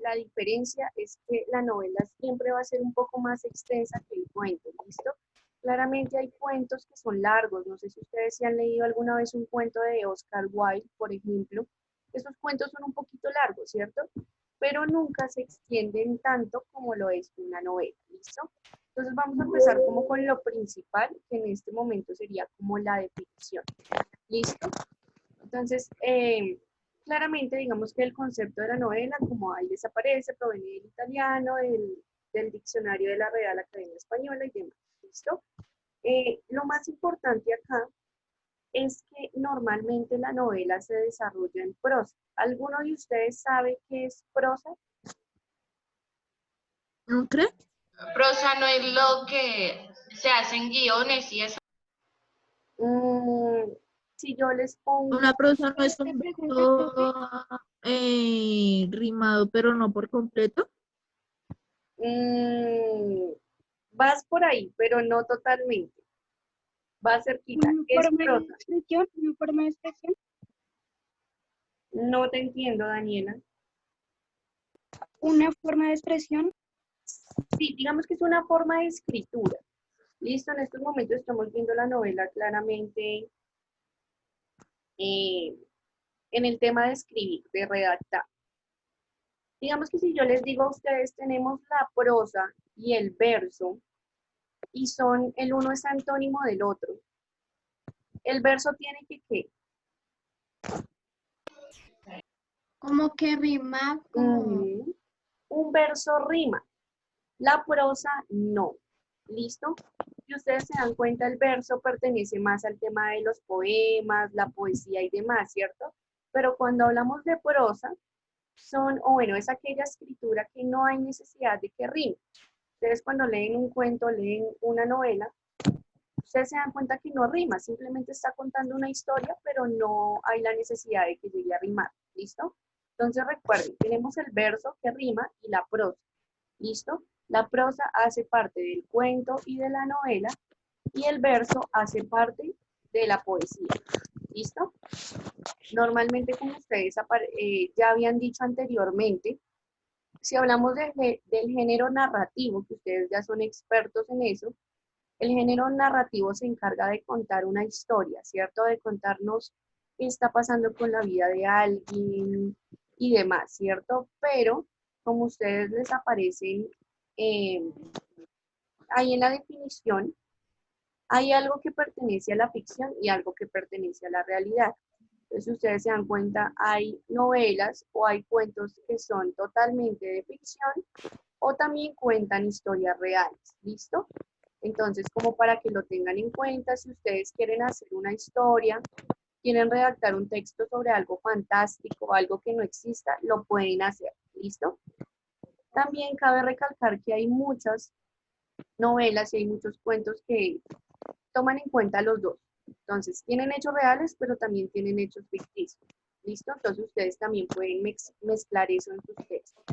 la diferencia es que la novela siempre va a ser un poco más extensa que el cuento, ¿listo? Claramente hay cuentos que son largos, no sé si ustedes se han leído alguna vez un cuento de Oscar Wilde, por ejemplo. Esos cuentos son un poquito largos, ¿cierto? Pero nunca se extienden tanto como lo es una novela, ¿listo? Entonces vamos a empezar como con lo principal, que en este momento sería como la definición, ¿listo? Entonces, claramente digamos que el concepto de la novela, como ahí desaparece, proviene del italiano, del diccionario de la Real Academia Española y demás, ¿listo? Lo más importante acá es que normalmente la novela se desarrolla en prosa. ¿Alguno de ustedes sabe qué es prosa? ¿No cree? Prosa no es lo que se hacen guiones y eso. Mm, si yo les pongo, Una prosa no es un verso rimado, pero no por completo. mm, vas por ahí, pero no totalmente. Va cerquita. Una ¿Qué es forma de prosa? expresión, una forma de expresión. No te entiendo, Daniela. Una forma de expresión. Sí, digamos que es una forma de escritura. Listo, en estos momentos estamos viendo la novela claramente en el tema de escribir, de redactar. Digamos que si yo les digo a ustedes, tenemos la prosa y el verso, y son, el uno es antónimo del otro. El verso tiene que, ¿qué? Como que rima con... Un verso rima, la prosa no. ¿Listo? Si ustedes se dan cuenta, el verso pertenece más al tema de los poemas, la poesía y demás, ¿cierto? Pero cuando hablamos de prosa, son, o bueno, es aquella escritura que no hay necesidad de que rime. Ustedes cuando leen un cuento, leen una novela, ustedes se dan cuenta que no rima, simplemente está contando una historia, pero no hay la necesidad de que llegue a rimar, ¿listo? Entonces recuerden, tenemos el verso que rima y la prosa, ¿listo? La prosa hace parte del cuento y de la novela y el verso hace parte de la poesía, ¿listo? Normalmente, como ustedes ya habían dicho anteriormente, si hablamos del género narrativo, que ustedes ya son expertos en eso, el género narrativo se encarga de contar una historia, ¿cierto? De contarnos qué está pasando con la vida de alguien y demás, ¿cierto? Pero como ustedes les aparecen eh, ahí en la definición, hay algo que pertenece a la ficción y algo que pertenece a la realidad. Entonces, si ustedes se dan cuenta, hay novelas o hay cuentos que son totalmente de ficción o también cuentan historias reales, ¿listo? Entonces, como para que lo tengan en cuenta, si ustedes quieren hacer una historia, quieren redactar un texto sobre algo fantástico, algo que no exista, lo pueden hacer, ¿listo? También cabe recalcar que hay muchas novelas y hay muchos cuentos que toman en cuenta los dos. Entonces, tienen hechos reales, pero también tienen hechos ficticios. ¿Listo? Entonces, ustedes también pueden mezclar eso en sus textos.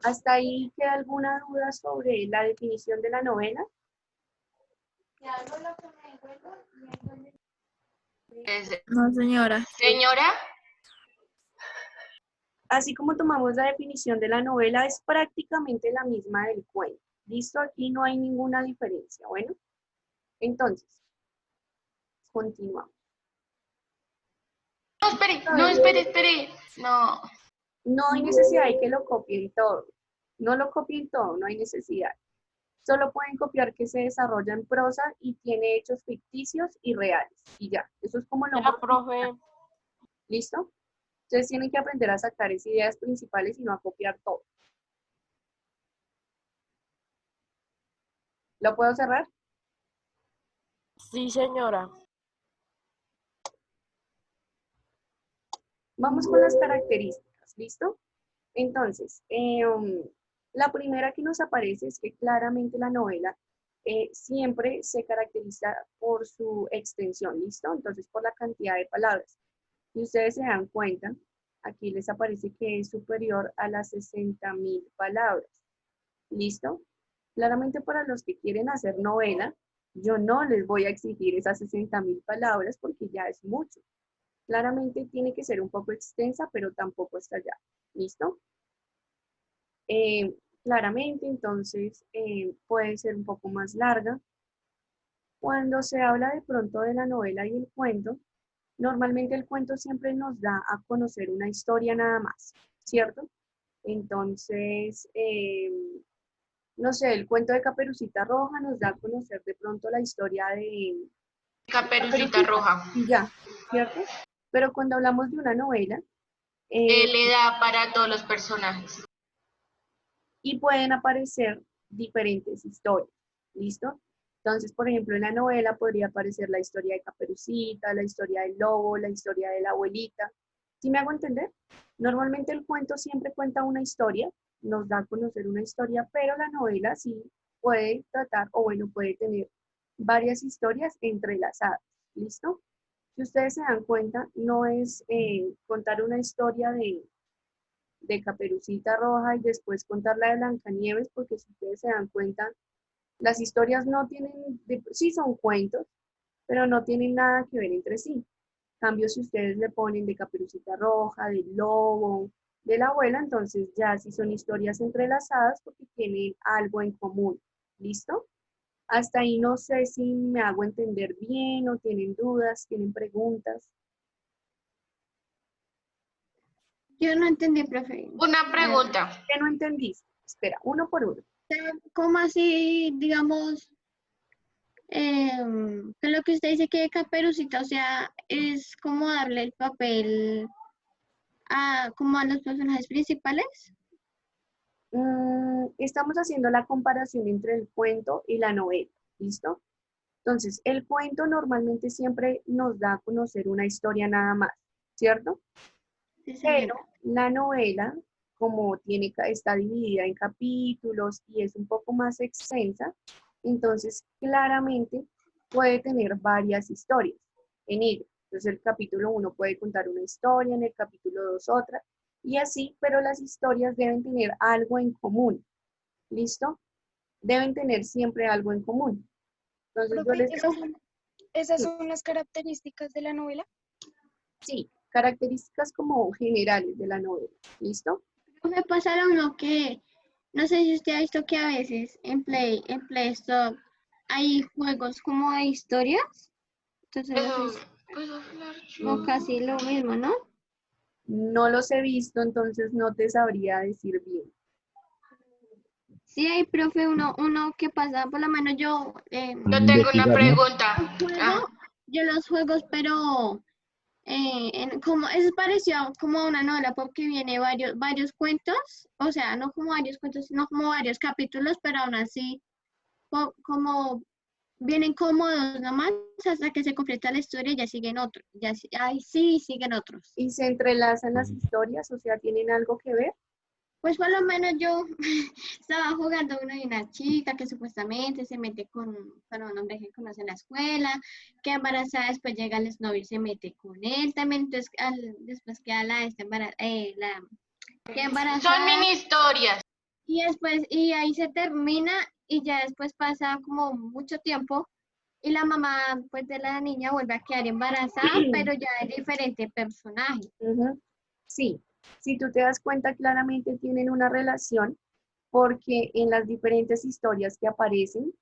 ¿Hasta ahí queda alguna duda sobre la definición de la novela? No, señora. Señora, Así como tomamos la definición de la novela, es prácticamente la misma del cuento. ¿Listo? Aquí no hay ninguna diferencia. Bueno, entonces, continuamos. espere. No. No hay necesidad de que lo copien todo. No lo copien todo, no hay necesidad. Solo pueden copiar que se desarrolla en prosa y tiene hechos ficticios y reales. Y ya, eso es como lo más profe. ¿Listo? Entonces tienen que aprender a sacar esas ideas principales y no a copiar todo. ¿Lo puedo cerrar? Sí, señora. Vamos con las características, ¿listo? Entonces, la primera que nos aparece es que claramente la novela siempre se caracteriza por su extensión, ¿listo? Entonces, por la cantidad de palabras. Si ustedes se dan cuenta, aquí les aparece que es superior a las 60.000 palabras, ¿listo? Claramente para los que quieren hacer novela, yo no les voy a exigir esas 60.000 palabras porque ya es mucho. Claramente tiene que ser un poco extensa, pero tampoco está allá. ¿Listo? claramente, entonces puede ser un poco más larga. Cuando se habla de pronto de la novela y el cuento, normalmente el cuento siempre nos da a conocer una historia nada más, ¿cierto? Entonces, no sé, el cuento de Caperucita Roja nos da a conocer de pronto la historia de Caperucita Roja. y ya, ¿cierto? Pero cuando hablamos de una novela, Le da para todos los personajes. y pueden aparecer diferentes historias, ¿listo? Entonces, por ejemplo, en la novela podría aparecer la historia de Caperucita, la historia del lobo, la historia de la abuelita. ¿Sí me hago entender? Normalmente el cuento siempre cuenta una historia, nos da a conocer una historia, pero la novela sí puede tratar, o bueno, puede tener varias historias entrelazadas, ¿listo? Si ustedes se dan cuenta, no es contar una historia de Caperucita Roja y después contar la de Blancanieves, porque si ustedes se dan cuenta, las historias no tienen, sí son cuentos, pero no tienen nada que ver entre sí. En cambio, si ustedes le ponen de Caperucita Roja, del lobo, de la abuela, entonces ya sí son historias entrelazadas porque tienen algo en común. ¿Listo? Hasta ahí no sé si me hago entender bien o tienen dudas, tienen preguntas. Yo no entendí, profe. Una pregunta. ¿Qué no entendiste? Espera, uno por uno. ¿Cómo así, digamos, que lo que usted dice que Caperucita, o sea, es como darle el papel como a los personajes principales? Estamos haciendo la comparación entre el cuento y la novela, ¿listo? Entonces, el cuento normalmente siempre nos da a conocer una historia nada más, ¿cierto? Sí, señora. Pero la novela, como está dividida en capítulos y es un poco más extensa, entonces claramente puede tener varias historias en ella. Entonces el capítulo 1 puede contar una historia, en el capítulo 2 otra, y así, pero las historias deben tener algo en común, ¿listo? Deben tener siempre algo en común. Entonces yo Profe, les esas sí, son las características de la novela. sí, características como generales de la novela, ¿listo? Me pasa uno que, no sé si usted ha visto que a veces en Play Store hay juegos como de historias. Entonces, no sé, ¿Puedo hablar yo? como casi lo mismo, ¿no? No los he visto, entonces no te sabría decir bien. Sí, hay, profe, uno que pasa, por lo menos yo Yo tengo una pregunta. juego, yo los juegos, pero como es parecido como a una novela porque viene varios cuentos, o sea, no como varios cuentos, sino como varios capítulos, pero aún así como vienen cómodos nomás hasta que se completa la historia y ya siguen otros, ahí sí siguen otros. Y se entrelazan las historias, o sea, tienen algo que ver. Pues por lo menos yo estaba jugando uno de una chica que supuestamente se mete con un hombre que conoce en la escuela, que embarazada, después llega el exnovio y se mete con él también, entonces después queda queda Son embarazada mini historias. y después, y ahí se termina y ya después pasa como mucho tiempo y la mamá pues de la niña vuelve a quedar embarazada, pero ya es diferente personaje. Ujú. Sí, si tú te das cuenta, claramente tienen una relación porque en las diferentes historias que aparecen,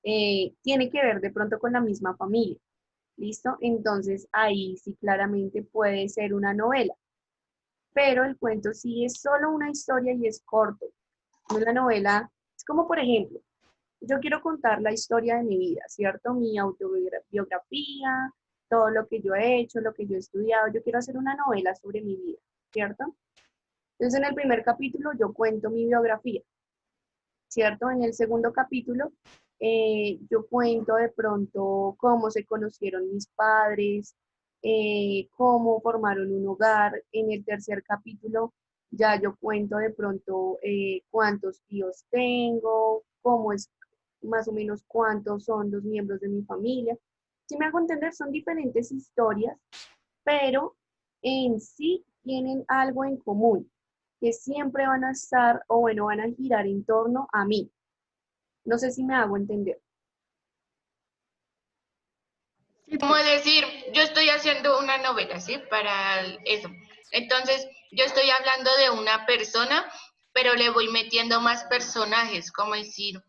tiene que ver de pronto con la misma familia. ¿Listo? Entonces ahí sí claramente puede ser una novela, pero el cuento sí es solo una historia y es corto. No, la novela es como, por ejemplo, yo quiero contar la historia de mi vida, ¿cierto? Mi autobiografía, todo lo que yo he hecho, lo que yo he estudiado. Yo quiero hacer una novela sobre mi vida, ¿cierto? Entonces, en el primer capítulo yo cuento mi biografía, ¿cierto? En el segundo capítulo yo cuento de pronto cómo se conocieron mis padres, cómo formaron un hogar. En el tercer capítulo ya yo cuento de pronto cuántos tíos tengo, cómo es más o menos cuántos son los miembros de mi familia. Si me hago entender, son diferentes historias, pero en sí tienen algo en común, que siempre van a estar, o bueno, van a girar en torno a mí. No sé si me hago entender. Como decir, yo estoy haciendo una novela, ¿sí? Para eso. Entonces, yo estoy hablando de una persona pero le voy metiendo más personajes, como decir,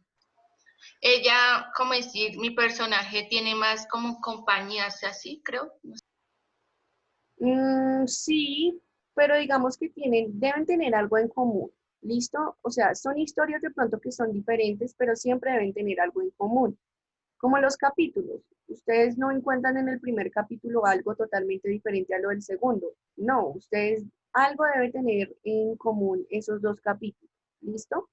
ella, como decir, mi personaje tiene más como compañías, así creo. Sí, pero digamos que deben tener algo en común, ¿listo? O sea, son historias de pronto que son diferentes, pero siempre deben tener algo en común. Como los capítulos. Ustedes no encuentran en el primer capítulo algo totalmente diferente a lo del segundo. No, ustedes algo debe tener en común esos dos capítulos. ¿Listo?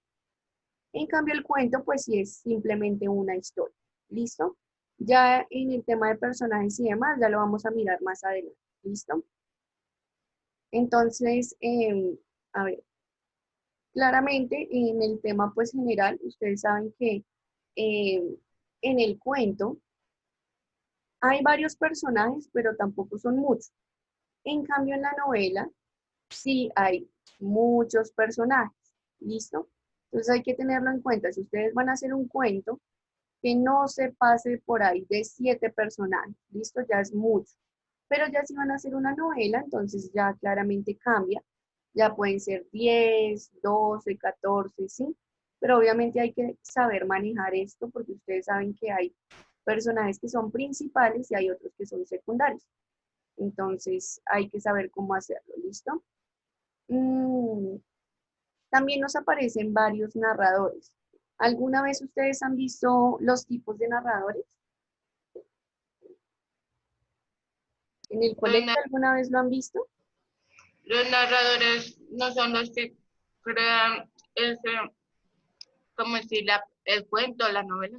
En cambio, el cuento, pues sí es simplemente una historia. ¿Listo? Ya en el tema de personajes y demás, ya lo vamos a mirar más adelante. ¿Listo? Entonces, a ver, claramente en el tema pues general, ustedes saben que en el cuento hay varios personajes, pero tampoco son muchos. En cambio, en la novela sí hay muchos personajes. ¿Listo? Entonces hay que tenerlo en cuenta. Si ustedes van a hacer un cuento, que no se pase por ahí de 7 personajes. ¿Listo? Ya es mucho. Pero ya si van a hacer una novela, entonces ya claramente cambia. Ya pueden ser 10, 12, 14, ¿sí? Pero obviamente hay que saber manejar esto porque ustedes saben que hay personajes que son principales y hay otros que son secundarios. Entonces hay que saber cómo hacerlo, ¿listo? También nos aparecen varios narradores. ¿Alguna vez ustedes han visto los tipos de narradores? ¿En el colegio alguna vez lo han visto? Los narradores no son los que crean ese, como decir, el cuento, la novela.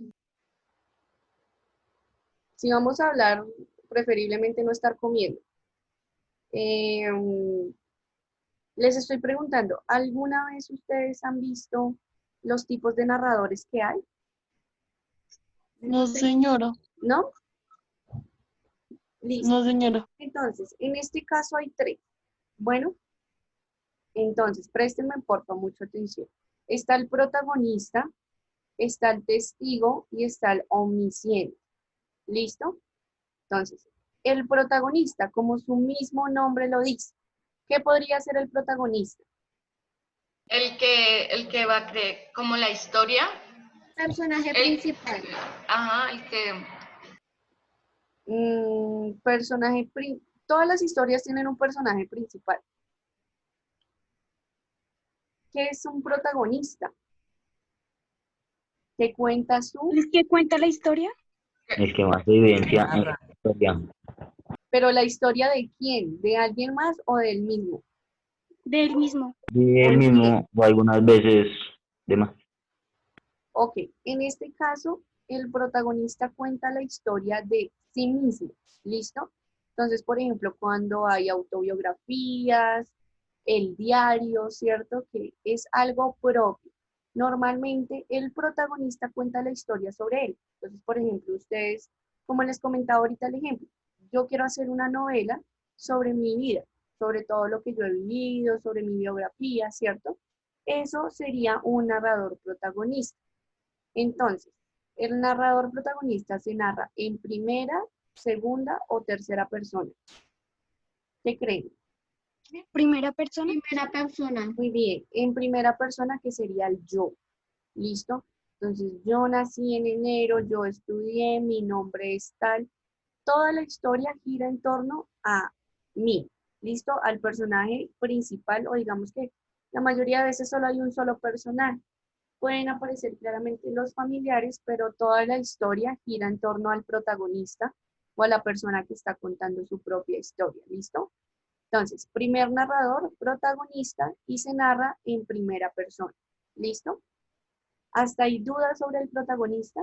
Si vamos a hablar, preferiblemente no estar comiendo. Les estoy preguntando, ¿alguna vez ustedes han visto los tipos de narradores que hay? No, señora. ¿No? Listo. No, señora. Entonces, en este caso hay 3. Bueno, entonces, préstenme por favor mucha atención. Está el protagonista, está el testigo y está el omnisciente. ¿Listo? Entonces, el protagonista, como su mismo nombre lo dice, ¿qué podría ser el protagonista? El que va a creer, como la historia. Personaje principal. Ajá, el que... Todas las historias tienen un personaje principal. ¿Qué es un protagonista? Que cuenta su... ¿El que cuenta la historia? El que más evidencia en la historia. Pero la historia ¿de quién? ¿De alguien más o del mismo? Del mismo. Y él mismo, o algunas veces de más. Ok, en este caso, el protagonista cuenta la historia de sí mismo, ¿listo? Entonces, por ejemplo, cuando hay autobiografías, el diario, ¿cierto? Que es algo propio. Normalmente, el protagonista cuenta la historia sobre él. Entonces, por ejemplo, ustedes, como les comentaba ahorita el ejemplo, yo quiero hacer una novela sobre mi vida, sobre todo lo que yo he vivido, sobre mi biografía, ¿cierto? Eso sería un narrador protagonista. Entonces, el narrador protagonista se narra en primera, segunda o tercera persona. ¿Qué creen? Primera persona. Primera persona. Muy bien, en primera persona que sería el yo. ¿Listo? Entonces, yo nací en enero, yo estudié, mi nombre es tal. Toda la historia gira en torno a mí. ¿Listo? Al personaje principal, o digamos que la mayoría de veces solo hay un solo personaje. Pueden aparecer claramente los familiares, pero toda la historia gira en torno al protagonista o a la persona que está contando su propia historia. ¿Listo? Entonces, primer narrador, protagonista, y se narra en primera persona. ¿Listo? ¿Hasta hay dudas sobre el protagonista?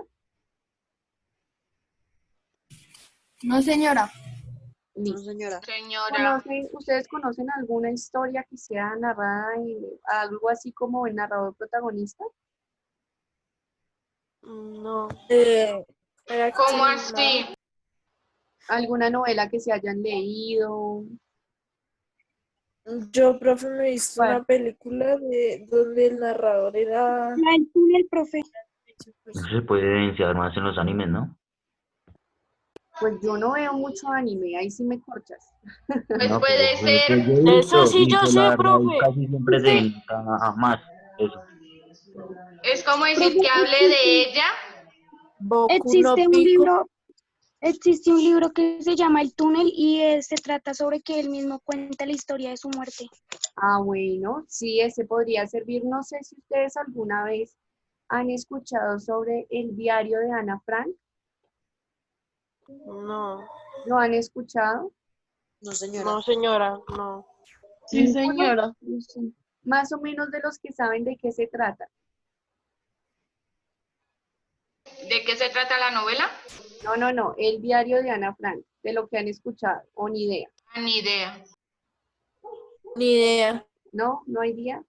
No, señora. Listo. Señora. ¿Ustedes conocen alguna historia que sea narrada en algo así como el narrador protagonista? No. ¿Cómo así? ¿Alguna novela que se hayan leído? Yo, profe, me he visto ¿Cuál? una película donde el narrador era... La del túnel, profe. Eso se puede evidenciar más en los animes, ¿no? Pues yo no veo mucho anime, ahí sí me corchas. Pues No, puede pero ser. yo he visto, Eso sí y yo pues sé, la verdad, profe. casi siempre se nota más. Eso. Es como decir que hable de ella. Boku no Existe un Pico. libro, existe un libro que se llama El túnel y se trata sobre que él mismo cuenta la historia de su muerte. Ah, bueno, sí, ese podría servir. No sé si ustedes alguna vez han escuchado sobre el diario de Ana Frank. No, ¿Lo han escuchado? No, señora. no, señora, no. Sí, Ninguno. señora. Sí. Más o menos de los que saben de qué se trata. ¿De qué se trata la novela? No, el diario de Ana Frank, de lo que han escuchado, o ni idea. Ah, ni idea. Ni idea. ¿No? ¿No hay idea?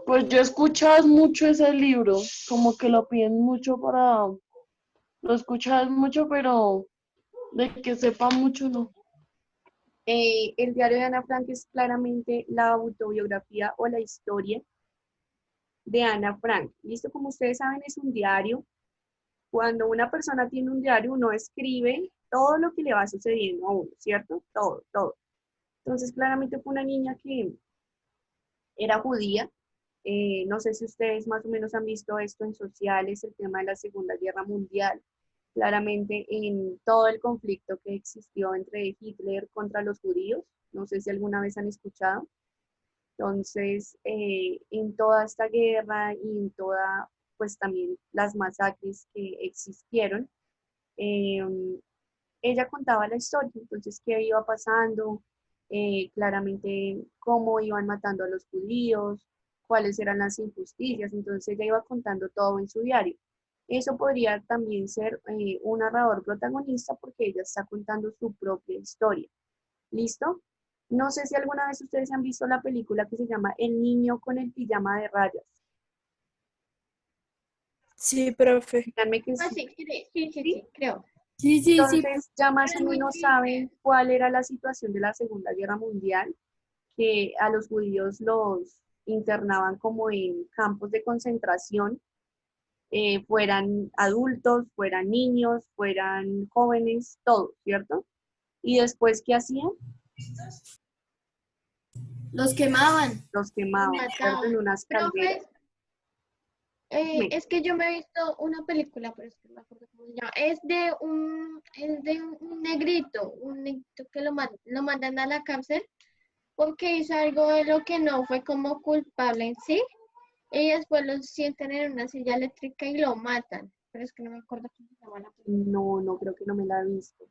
Pues yo he escuchado mucho ese libro, como que lo piden mucho para... Lo escuchas mucho, pero de que sepa mucho no. El diario de Ana Frank es claramente la autobiografía o la historia de Ana Frank. ¿Listo? Como ustedes saben, es un diario. Cuando una persona tiene un diario, uno escribe todo lo que le va sucediendo a uno, ¿cierto? Todo, todo. Entonces, claramente fue una niña que era judía. No sé si ustedes más o menos han visto esto en sociales, el tema de la Segunda Guerra Mundial, claramente en todo el conflicto que existió entre Hitler contra los judíos. No sé si alguna vez han escuchado. Entonces, en toda esta guerra y en toda, pues también las masacres que existieron, eh, ella contaba la historia, entonces qué iba pasando, claramente cómo iban matando a los judíos, cuáles eran las injusticias, entonces ella iba contando todo en su diario. Eso podría también ser un narrador protagonista porque ella está contando su propia historia. ¿Listo? No sé si alguna vez ustedes han visto la película que se llama El niño con el pijama de rayas. Sí, profe. Díganme que Ah, sí. sí, creo. Sí, sí, sí. Entonces ya más o menos saben cuál era la situación de la Segunda Guerra Mundial, que a los judíos los internaban como en campos de concentración, fueran adultos, fueran niños, fueran jóvenes, todos, ¿cierto? Y después, ¿qué hacían? Los quemaban. Los quemaban, ¿cierto? En unas calderas. Profe, Dime. es que yo me he visto una película, pero es que no me acuerdo cómo se llama. Es de un negrito que lo mandan a la cárcel porque hizo algo de lo que no fue como culpable en sí. Y después lo sientan en una silla eléctrica y lo matan. Pero es que no me acuerdo cómo se llama la película. No, creo que no me la he visto.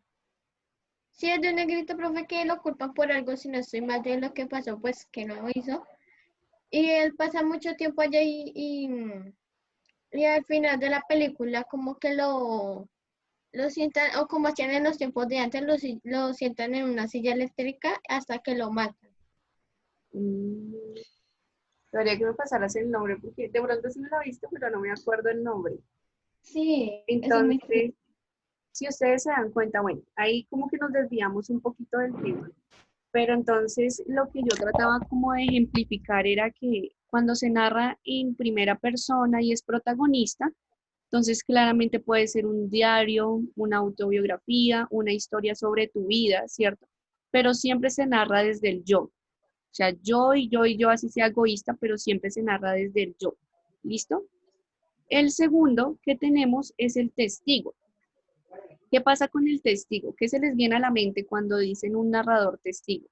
Sí, es de un negrito, profe, que lo culpan por algo, si no estoy mal de lo que pasó, pues que no hizo. Y él pasa mucho tiempo allá y al final de la película como que lo sientan, o como hacían en los tiempos de antes, lo sientan en una silla eléctrica hasta que lo matan. Mm, Debería que me pasaras el nombre porque de pronto sí me la he visto, pero no me acuerdo el nombre. Sí, eso es muy triste. Entonces, si ustedes se dan cuenta, bueno, ahí como que nos desviamos un poquito del tema, pero entonces lo que yo trataba como de ejemplificar era que cuando se narra en primera persona y es protagonista, entonces claramente puede ser un diario, una autobiografía, una historia sobre tu vida, ¿cierto? Pero siempre se narra desde el yo. O sea, yo y yo y yo, así sea egoísta, pero siempre se narra desde el yo. ¿Listo? El segundo que tenemos es el testigo. ¿Qué pasa con el testigo? ¿Qué se les viene a la mente cuando dicen un narrador testigo?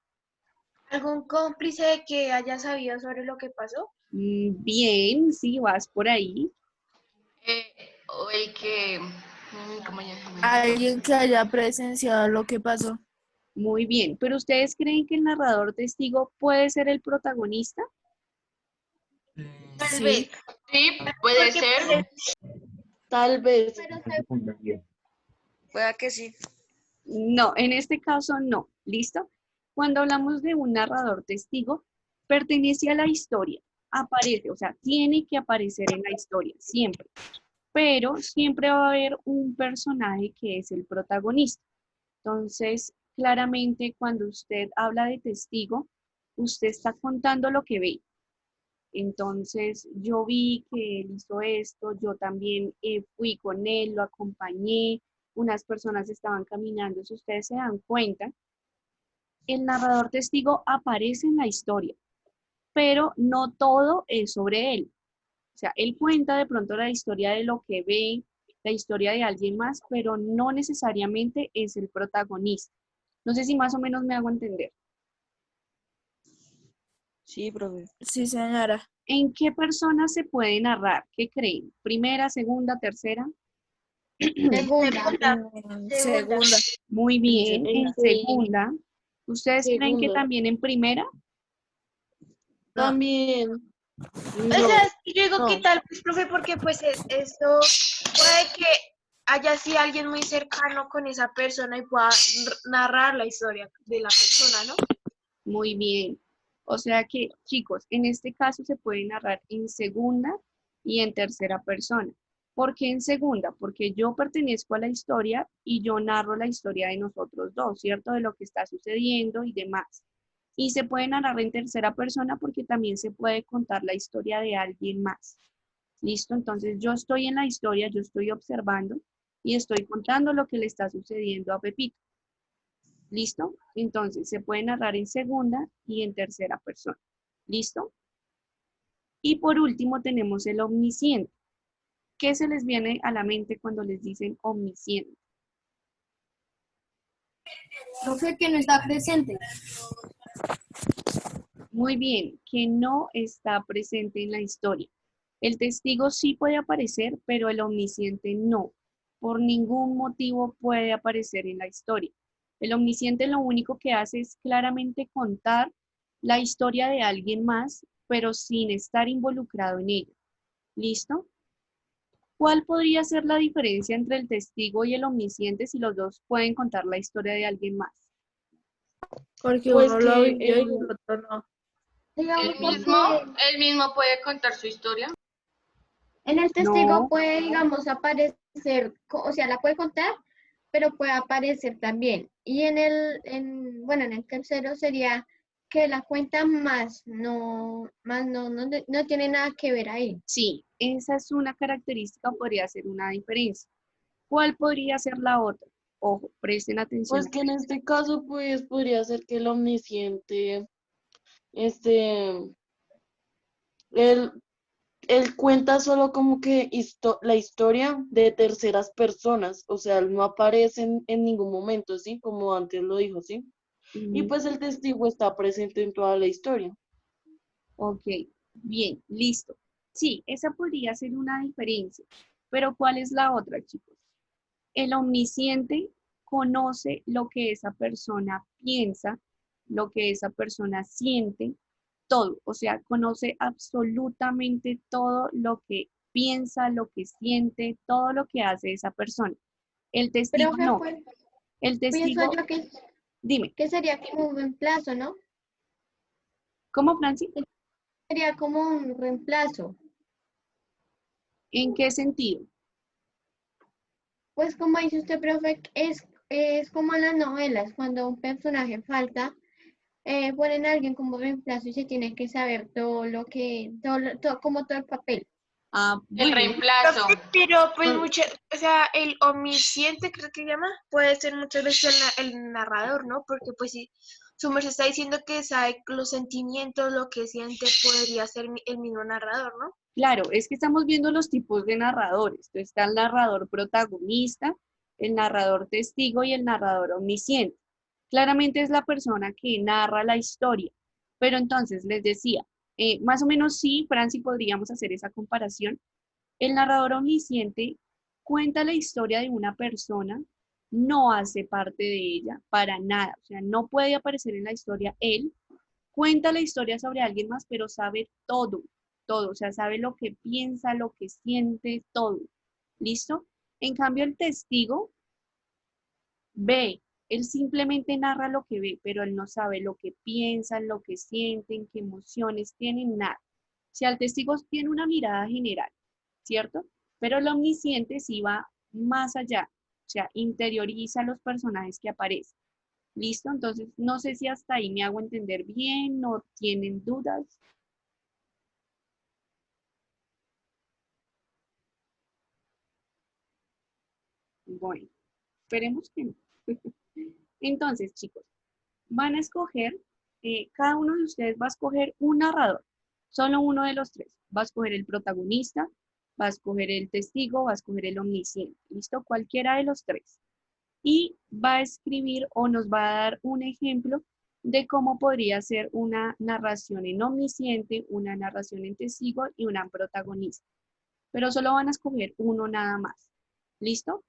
¿Algún cómplice que haya sabido sobre lo que pasó? Bien, sí, vas por ahí. O el que... ¿cómo se llama? Alguien que haya presenciado lo que pasó. Muy bien. ¿Pero ustedes creen que el narrador testigo puede ser el protagonista? Tal Sí. vez. Sí, puede Porque ser. tal vez. Pueda que sí. No, en este caso no. ¿Listo? Cuando hablamos de un narrador testigo, pertenece a la historia. Aparece, o sea, tiene que aparecer en la historia, siempre. Pero siempre va a haber un personaje que es el protagonista. Entonces, claramente cuando usted habla de testigo, usted está contando lo que ve. Entonces, yo vi que él hizo esto, yo también fui con él, lo acompañé, unas personas estaban caminando. Si ustedes se dan cuenta, el narrador testigo aparece en la historia, pero no todo es sobre él. O sea, él cuenta de pronto la historia de lo que ve, la historia de alguien más, pero no necesariamente es el protagonista. No sé si más o menos me hago entender. Sí, profe. Sí, señora. ¿En qué persona se puede narrar? ¿Qué creen? ¿Primera, segunda, tercera? Segunda. Segunda. Muy bien, en segunda. ¿Ustedes creen que Segunda. también en primera? También. O sea, es que yo digo, No. ¿qué tal, pues, profe? Porque pues esto puede que haya así alguien muy cercano con esa persona y pueda narrar la historia de la persona, ¿no? Muy bien. O sea que, chicos, en este caso se puede narrar en segunda y en tercera persona. ¿Por qué en segunda? Porque yo pertenezco a la historia y yo narro la historia de nosotros dos, ¿cierto? De lo que está sucediendo y demás. Y se puede narrar en tercera persona porque también se puede contar la historia de alguien más. ¿Listo? Entonces yo estoy en la historia, yo estoy observando y estoy contando lo que le está sucediendo a Pepito. ¿Listo? Entonces se puede narrar en segunda y en tercera persona. ¿Listo? Y por último tenemos el omnisciente. ¿Qué se les viene a la mente cuando les dicen omnisciente? Profe, que no está presente. Muy bien, que no está presente en la historia. El testigo sí puede aparecer, pero el omnisciente no. Por ningún motivo puede aparecer en la historia. El omnisciente lo único que hace es claramente contar la historia de alguien más, pero sin estar involucrado en ella. ¿Listo? ¿Cuál podría ser la diferencia entre el testigo y el omnisciente si los dos pueden contar la historia de alguien más? Porque Pues uno lo que vivió y el otro no. Digamos, Él mismo puede contar su historia. en el testigo No. puede, digamos, aparecer, o sea, la puede contar, pero puede aparecer también. Y bueno, en el tercero sería que la cuenta no tiene nada que ver ahí. Sí, esa es una característica, podría ser una diferencia. ¿Cuál podría ser la otra? Ojo, presten atención. Pues que en este caso, pues podría ser que el omnisciente, este, él, él cuenta solo como que la historia de terceras personas, o sea, él no aparece en ningún momento, ¿sí? Como antes lo dijo, ¿sí? Y Mm, pues el testigo está presente en toda la historia. ok, bien, listo. Sí, esa podría ser una diferencia. Pero ¿cuál es la otra, chicos? El omnisciente conoce lo que esa persona piensa, lo que esa persona siente, todo. O sea, conoce absolutamente todo lo que piensa, lo que siente, todo lo que hace esa persona. El testigo Profe, no. pues, El pienso testigo, yo dime, que sería como un reemplazo, ¿no? ¿cómo, Francis? Sería como un reemplazo. ¿En qué sentido? Pues como dice usted, profe, es como en las novelas, cuando un personaje falta, ponen a alguien como reemplazo y se tiene que saber todo lo que, como todo el papel. Ah, El bueno, reemplazo. Pero pues no, o sea, el omnisciente creo que llama, puede ser muchas veces el narrador, ¿no? Porque pues si su merced está diciendo que sabe los sentimientos, lo que siente, podría ser el mismo narrador, ¿no? claro, es que estamos viendo los tipos de narradores. Entonces, está el narrador protagonista, el narrador testigo y el narrador omnisciente. Claramente es la persona que narra la historia. Pero entonces les decía, más o menos sí, Franci, podríamos hacer esa comparación. El narrador omnisciente cuenta la historia de una persona, no hace parte de ella para nada. O sea, no puede aparecer en la historia él, cuenta la historia sobre alguien más, pero sabe todo, todo, o sea, sabe lo que piensa, lo que siente, todo. ¿Listo? En cambio, el testigo ve, él simplemente narra lo que ve, pero él no sabe lo que piensan, lo que sienten, qué emociones tienen, nada. O sea, el testigo tiene una mirada general, ¿cierto? Pero el omnisciente sí va más allá, o sea, interioriza los personajes que aparecen. ¿Listo? Entonces, no sé si hasta ahí me hago entender bien, no tienen dudas. Bueno, esperemos que no. Entonces, chicos, van a escoger, cada uno de ustedes va a escoger un narrador. Solo uno de los tres. Va a escoger el protagonista, va a escoger el testigo, va a escoger el omnisciente. ¿Listo? Cualquiera de los tres. Y va a escribir o nos va a dar un ejemplo de cómo podría ser una narración en omnisciente, una narración en testigo y una protagonista. Pero solo van a escoger uno nada más. ¿Listo?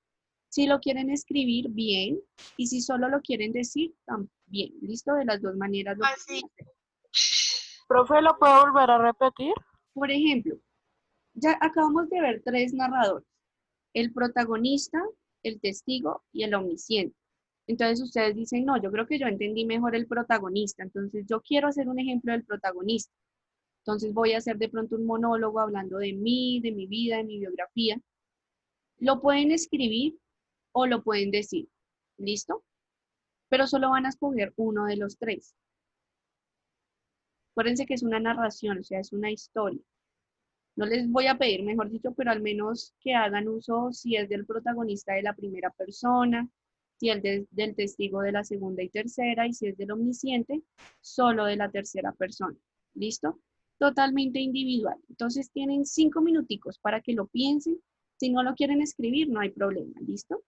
Si lo quieren escribir, bien. Y si solo lo quieren decir, también. ¿Listo? De las dos maneras lo Así. pueden hacer. Profe, ¿lo puedo volver a repetir? Por ejemplo, ya acabamos de ver tres narradores. El protagonista, el testigo y el omnisciente. Entonces ustedes dicen, no, yo creo que yo entendí mejor el protagonista. Entonces yo quiero hacer un ejemplo del protagonista. Entonces voy a hacer de pronto un monólogo hablando de mí, de mi vida, de mi biografía. Lo pueden escribir o lo pueden decir. ¿Listo? Pero solo van a escoger uno de los tres. Acuérdense que es una narración, o sea, es una historia. No les voy a pedir, mejor dicho, pero al menos que hagan uso si es del protagonista de la primera persona, si es del testigo de la segunda y tercera, y si es del omnisciente, solo de la tercera persona. ¿Listo? Totalmente individual. Entonces tienen 5 minuticos para que lo piensen. Si no lo quieren escribir, no hay problema. ¿Listo?